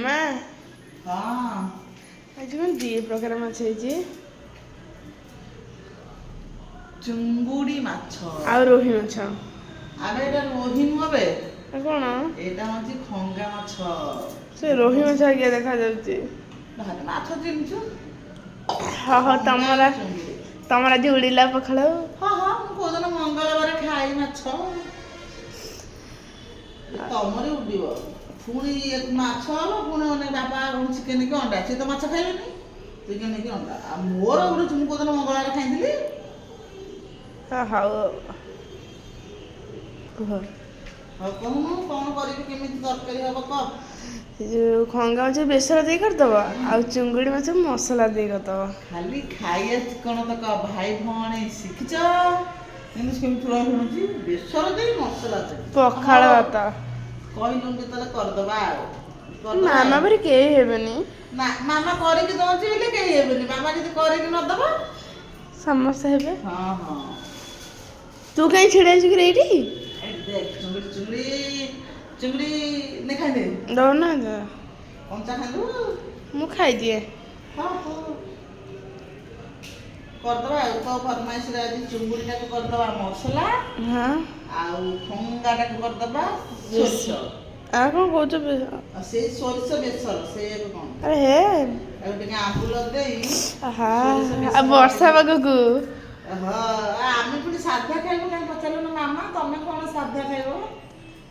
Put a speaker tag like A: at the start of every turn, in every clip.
A: ମାମା
B: ହଁ
A: ଆଜି କଣ ଦି ପ୍ରକାର ମାଛ ହେଇଛି
B: ଚୁଙ୍ଗୁଡ଼ି ମାଛ
A: ଆଉ ରୋହି ମାଛ
B: ଆବେ ଏଇଟା ରୋହି ନୁହଁ ବେ
A: ଆଉ କଣ
B: ଏଇଟା ହେଉଛି ଖଙ୍ଗା ମାଛ
A: ସେ ରୋହି ମାଛ ଆଜ୍ଞା ଦେଖାଯାଉଛି
B: ଭାରି ମାଛ ଚିହ୍ନିଛୁ
A: ହଁ ହଉ
B: ଖଙ୍ଗା ଆଉ ଚୁଙ୍ଗୁଡ଼ି
A: ତମର ଆଜି ଉଡ଼ିଲା ପଖାଳ
B: ହଁ ହଁ ମୁଁ କୋଉଦିନ ମଙ୍ଗଳବାର ଖାଇ ମାଛ ତମରି ଉଡ଼ିବ ପୁଣି ମାଛ ହବ ପୁଣି ଅନେକ ବାପା ଚିକେନ କି ଅଣ୍ଡା ସେ ତ ମାଛ ଖାଇବେନି ଚିକେନ କି ଅଣ୍ଡା ଆଉ ମୋର ଉଡ଼ୁଛି ମୁଁ କୋଉଦିନ ମଙ୍ଗଳବାର ଖାଇଥିଲି
A: ହଉ କୁହ
B: ହଉ କହୁନୁ କ'ଣ କରିବି କେମିତି ତରକାରୀ ହବ କହ
A: ସେ ଯୋଉ ଖଙ୍ଗା ମାଛ ବେସର ଦେଇ କରିଦବ ଆଉ ଚିଙ୍ଗୁଡ଼ି ମାଛ ମସଲା ଦେଇ କରିଦବ
B: ଖାଲି ଖାଇବା ଚିକଣ ତକ ଭାଇ ଭଉଣୀ ଶିଖିଛ କିନ୍ତୁ କେମିତି ଶୁଣୁଛି ବେସର ଦେଇ ମସଲା ଦେଇ
A: ପଖାଳ ଭାତ
B: କହିଲୁ ଯେତେବେଳେ କରିଦବା ଆଉ
A: ମାମା ପରି କେହି ହେବେନି
B: ନା ମାମା କରିକି ଦଉଛି ବୋଲି କେହି ହେବେନି ମାମା ଯଦି କରିକି ନଦବ
A: ସମସ୍ତେ ହେବେ
B: ହଁ ହଁ
A: ତୁ କାହିଁ ଛିଡ଼ା ହେଇଛୁ କି ଏଇଠି
B: ଚୁଙ୍ଗୁଡ଼ି ଚୁଙ୍ଗୁଡ଼ି ଚୁଙ୍ଗୁଡ଼ି ନେ ଖାଇଦେ
A: ଦଉନା
B: କଞ୍ଚା ଖାଇଦବୁ
A: ମୁଁ ଖାଇଦିଏ
B: ହଁ ହଁ କରିଦବା ଆଉ ତୋ ଫରମାଇଶରେ ଆଜି ଚୁଙ୍ଗୁଡ଼ିଟାକୁ କରିଦବା ମସଲା
A: ହଁ
B: ଆଉ ଖଙ୍ଗାଟାକୁ କରିଦବା
A: ବେଶ
B: ସୋରିଷ
A: ଆଉ କ'ଣ କହୁଛ
B: ଆଉ ସେଇ ସୋରିଷ ବେସର ସେଇଆକୁ କ'ଣ
A: ଆରେ ହେ
B: ଆଉ ଟିକେ ଆମ୍ବୁଲ ଦେଇ
A: ଆହା
B: ସୋରିଷ
A: ଆଉ
B: ବେସର
A: ବର୍ଷା ପାଗକୁ
B: ହଁ ଆମେ ପୁଣି ସାଧା ଖାଇବୁ କାହିଁ ପଚାରିଲୁନି ମାମା ତମେ କ'ଣ ସାଧା ଖାଇବ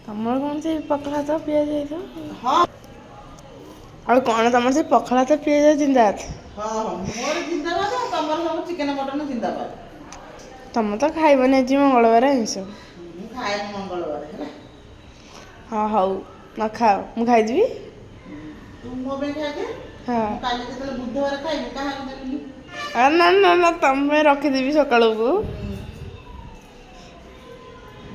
A: ତମର କ'ଣ ସେ ପଖାଳ ଭାତ ପିଆଜ ହେଇଥିବ
B: ହଁ
A: ଆଉ କ'ଣ ତମର ସେ ପଖାଳ ଭାତ ପିଆଜ ଜିନ୍ଦାବାଦ
B: ହଁ ହଁ ମୋର ଜିନ୍ଦାବାଦ ତମର ସବୁ ଚିକେନ ମଟନ ଜିନ୍ଦାବାଦ
A: ତମେ ତ ଖାଇବନି ଆଜି ମଙ୍ଗଳବାର ଆଇଁଷ
B: ମୁଁ ଖାଏନି ମଙ୍ଗଳବାର ହେଲା
A: ହଁ ହଉ ନ ଖାଅ ମୁଁ ଖାଇଯିବି
B: ତୁ ମୋ ପାଇଁ ଖାଇଦେ
A: ହଁ
B: ମୁଁ କାଲି ଯେତେବେଳେ ବୁଧବାର ଖାଇବି କାହାକୁ ଦେବିନି
A: ନା ନା ନା ତମେ ରଖିଦେବି ସକାଳକୁ